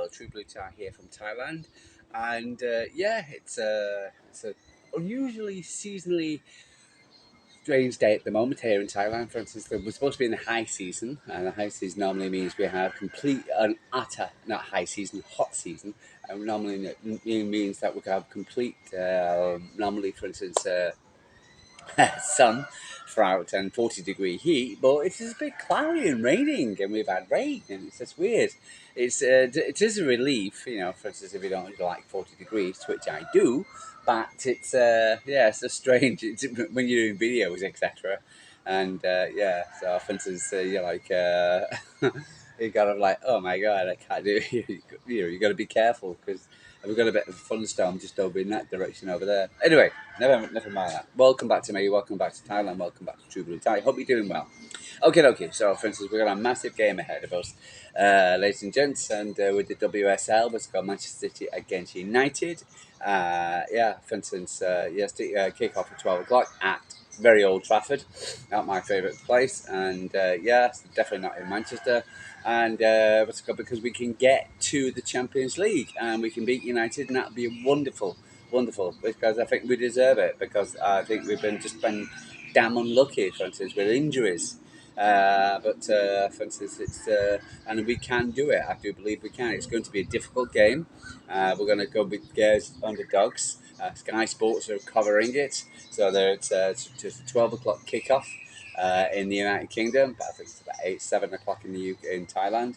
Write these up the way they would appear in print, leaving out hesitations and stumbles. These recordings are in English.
True Blue Tie here from Thailand, and it's a unusually seasonally strange day at the moment here in Thailand. For instance, we're supposed to be in the high season, and the high season normally means we have complete and utter, not high season, hot season. And normally it means that we have complete, normally, for instance, sun throughout and 40-degree heat, but it's just a bit cloudy and raining, and we've had rain, and it's just weird. It is a relief, for instance, if you don't like 40 degrees, which I do, but it's just strange when you're doing videos, etc. And so for instance, you're like, you got to like, oh my god, I can't do it. You got to be careful because we've got a bit of a thunderstorm just over in that direction over there. Anyway, never mind that. Welcome back to me. Welcome back to Thailand. Welcome back to True Blue Thai. Hope you're doing well. Okay. So, for instance, we've got a massive game ahead of us, ladies and gents, and with the WSL, we've got Manchester City against United. For instance, the kick off at 12 o'clock at very old Trafford, not my favourite place, and definitely not in Manchester. And because we can get to the Champions League and we can beat United, and that'd be wonderful, because I think we deserve it, because I think we've been damn unlucky, for instance, with injuries. For instance, and we can do it. I do believe we can. It's going to be a difficult game. We're going to go with Gears underdogs. Sky Sports are covering it, so it's just a 12 o'clock kickoff in the United Kingdom. But I think it's about 7 o'clock in the UK, in Thailand,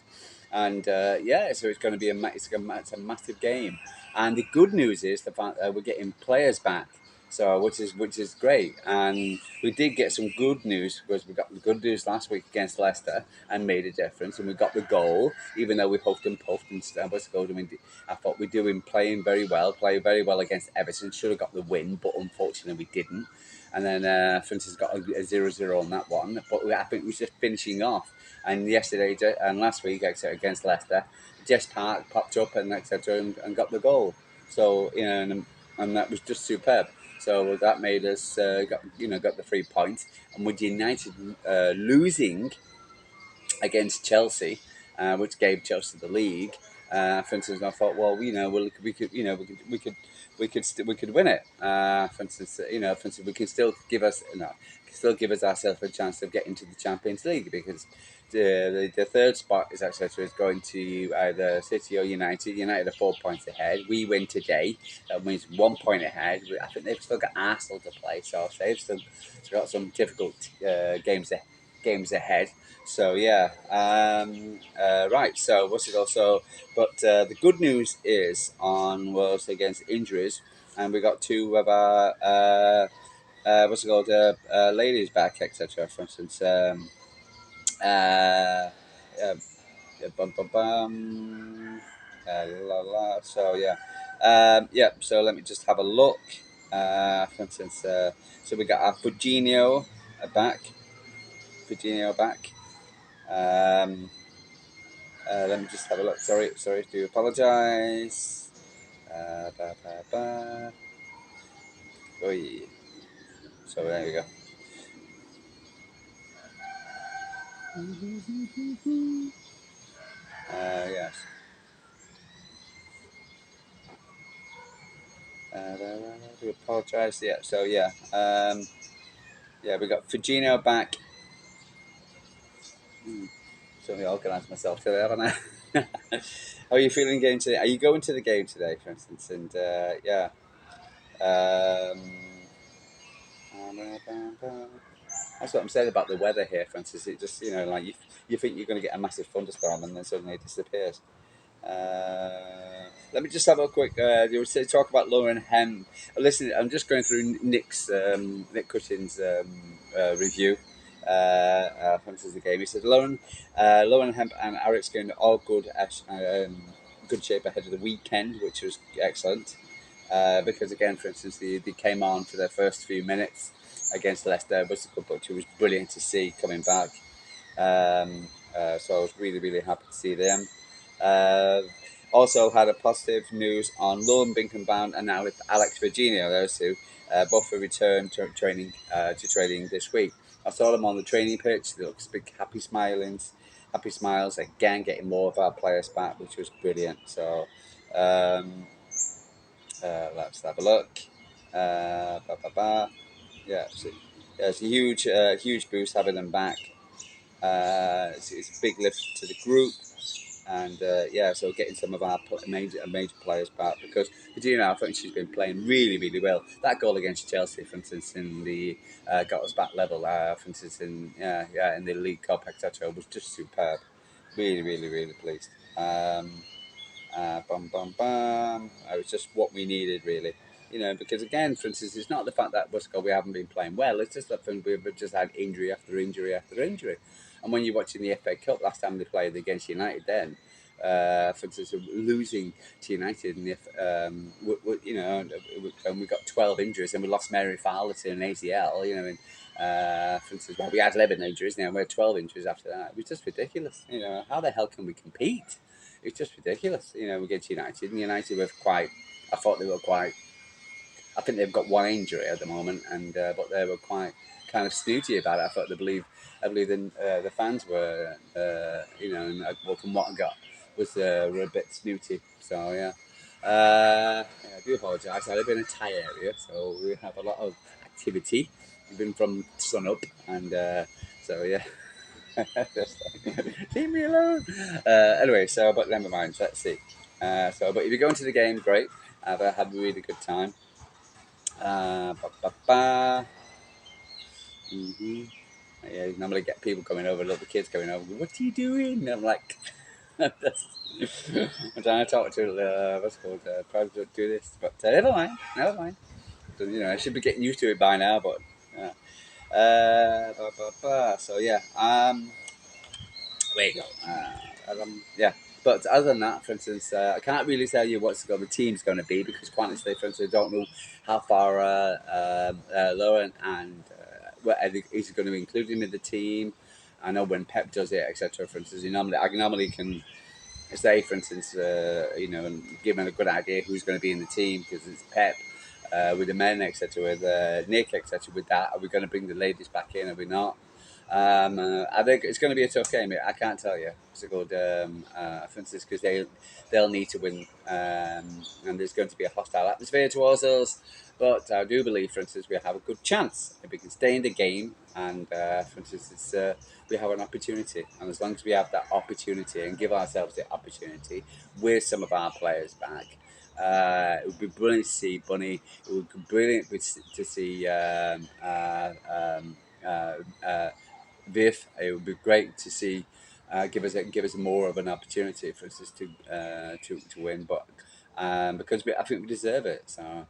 and so it's going to be it's a massive game. And the good news is the fact that we're getting players back. So which is great, and we did get some good news because we got the good news last week against Leicester and made a difference, and we got the goal, even though we huffed and puffed and stuff. I thought we were playing very well against Everton. Should have got the win, but unfortunately we didn't. And then for instance, got a 0-0 on that one, but I think we were just finishing off. And yesterday and last week, against Leicester, Jess Park popped up and etc. and got the goal. So and that was just superb. So that made us got the 3 points, and with United losing against Chelsea, which gave Chelsea the league. For instance, I thought, well, we could win it. For instance, we can still give us ourselves a chance of getting to the Champions League, because the third spot is going to either City or United. United are 4 points ahead. We win today, that means 1 point ahead. I think they've still got Arsenal to play, so they've still got some difficult games ahead. So right. So what's it also? But the good news is against injuries, and we got 2 of our ladies back, etc. For instance, bum bum bum. So So let me just have a look. For instance, so we got our Fujino back. Let me just have a look. Sorry, do apologise. Oi. So there we go. Yes. Do apologise. Yeah. So we got Fujino back. So I organised myself today, haven't I? How are you feeling game today? Are you going to the game today, for instance? And that's what I'm saying about the weather here, for instance. It just, like you think you're going to get a massive thunderstorm, and then suddenly it disappears. Let me just have a quick. You were talk about Lauren Hemp. Listen, I'm just going through Nick Cushing's review. For instance, the game. He said Lauren Hemp and Alex Greenwood all good shape ahead of the weekend, which was excellent. Because again, for instance, they came on for their first few minutes against Leicester, which was brilliant to see coming back. So I was really, really happy to see them. Also had a positive news on Lauren Brown and Alex Fujino. Those 2 both will return to training this week. I saw them on the training pitch. They look big, happy, smiling, happy smiles again, getting more of our players back, which was brilliant. So um, let's have a look. Ba, ba, ba. Yeah, yeah, it's a huge boost having them back. It's a big lift to the group, and yeah, so getting some of our major players back because Fujino, I think she's been playing really well. That goal against Chelsea, for instance, in the got us back level. For instance, in the League Cup, etc., was just superb. Really pleased. Bum bum bum. It was just what we needed, really. Because again, for instance, it's not the fact that we haven't been playing well. It's just that we've just had injury after injury after injury. And when you're watching the FA Cup, last time they played against United, then, for instance, losing to United, and and we got 12 injuries, and we lost Mary Fowler to an ACL. For instance, well, we had 11 injuries, now we had 12 injuries after that. It was just ridiculous. How the hell can we compete? It's just ridiculous. Against United, and United were quite. I thought they were quite. I think they've got one injury at the moment, and but they were quite kind of snooty about it. I believe the fans were, well, from what I got, were a bit snooty. So yeah, yeah, I do apologise. I live in a Thai area, so we have a lot of activity, even from sun up, and so yeah. Just leave me alone. Anyway, but never mind. Let's see. But if you go into the game, great. Have a really good time. Ba, ba, ba. Mm-hmm. Yeah, you normally get people coming over, little kids coming over. What are you doing? And I'm like, I'm trying to talk to what's it called, probably don't do this, but never mind. So, I should be getting used to it by now, but yeah. So yeah, there you go. Yeah. But other than that, for instance, I can't really tell you what the team's going to be because, quite honestly, for instance, I don't know how far Lauren and he's going to include him in the team. I know when Pep does it, etc. For instance, I normally can say, for instance, and give him a good idea who's going to be in the team because it's Pep. With the men, etc., with Nick, etc., with that, are we going to bring the ladies back in? Are we not? I think it's going to be a tough game. I can't tell you. It's a good, for instance, because they'll need to win, and there's going to be a hostile atmosphere towards us. But I do believe, for instance, we have a good chance if we can stay in the game, and for instance, we have an opportunity. And as long as we have that opportunity and give ourselves the opportunity with some of our players back, it would be brilliant to see Bunny. It would be brilliant to see Viv. It would be great to see give us more of an opportunity for us to win, but because I think we deserve it. So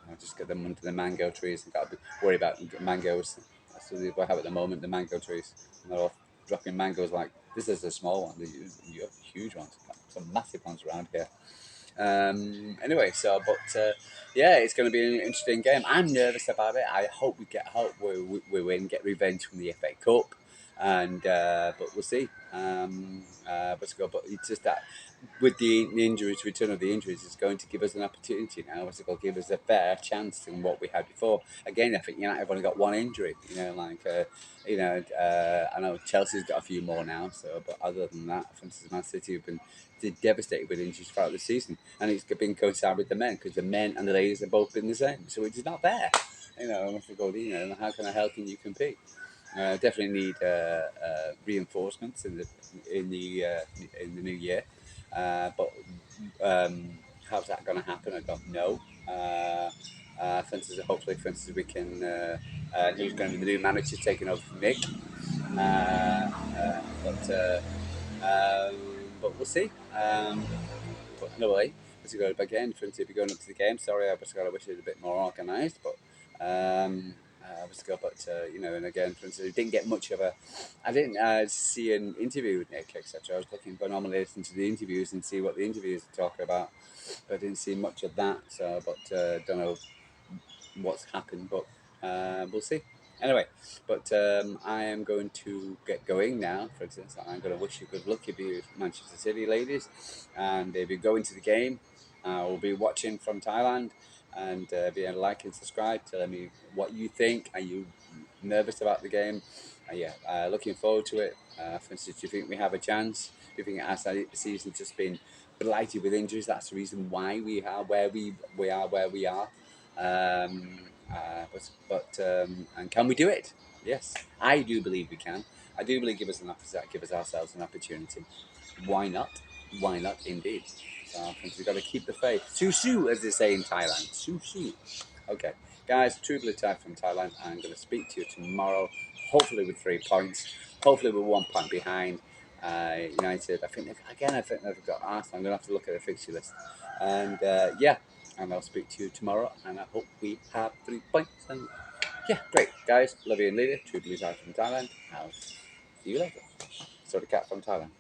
I'll just get them under the mango trees and got to worry about mangoes. That's what we have at the moment. The mango trees, and they're all dropping mangoes. Like this is a small one. You have huge ones, some massive ones around here. Anyway, yeah, it's going to be an interesting game. I'm nervous about it. Hope we win, get revenge from the FA Cup, and but we'll see. But it's just that with the injuries, return of the injuries, is going to give us an opportunity now. It's going to give us a better chance than what we had before. Again, I think United have only got one injury. I know Chelsea's got a few more now. So, but other than that, for instance, Man City have been devastated with injuries throughout the season, and it's been coincided with the men because the men and the ladies have both been the same. So it's not fair. How can you compete? Definitely need reinforcements in the new year, but how's that going to happen? I don't know. For instance, hopefully, for instance, we can. Who's going to be the new manager taking over from Nick? Uh, but um, but we'll see. But anyway, let's go again. For instance, if you're going up to the game, sorry, I wish it was a bit more organised, but. And again, for instance, I didn't get much of a. I didn't see an interview with Nick, etc. I was looking for normally listen to the interviews and see what the interviews are talking about, but I didn't see much of that. So, but don't know what's happened, but we'll see. Anyway, but I am going to get going now. For instance, I'm going to wish you good luck if you're Manchester City ladies, and if you go into the game, we'll be watching from Thailand, and be a like and subscribe. Tell me what you think. Are you nervous about the game? looking forward to it. For instance, do you think we have a chance? Do you think our season's just been blighted with injuries? That's the reason why we are where we are. And can we do it? Yes, I do believe we can. I do believe give us ourselves an opportunity. Why not? Why not, indeed? So I think we've got to keep the faith. Susu, as they say in Thailand. Susu. Okay, guys, true blue tie from Thailand. I'm going to speak to you tomorrow, hopefully with 3 points, hopefully with 1 point behind. United, I think they've got Arsenal. I'm going to have to look at the fixture list. And and I'll speak to you tomorrow. And I hope we have 3 points. And yeah, great, guys. Love you and leader. True blue tie from Thailand. I'll see you later. So the cat from Thailand.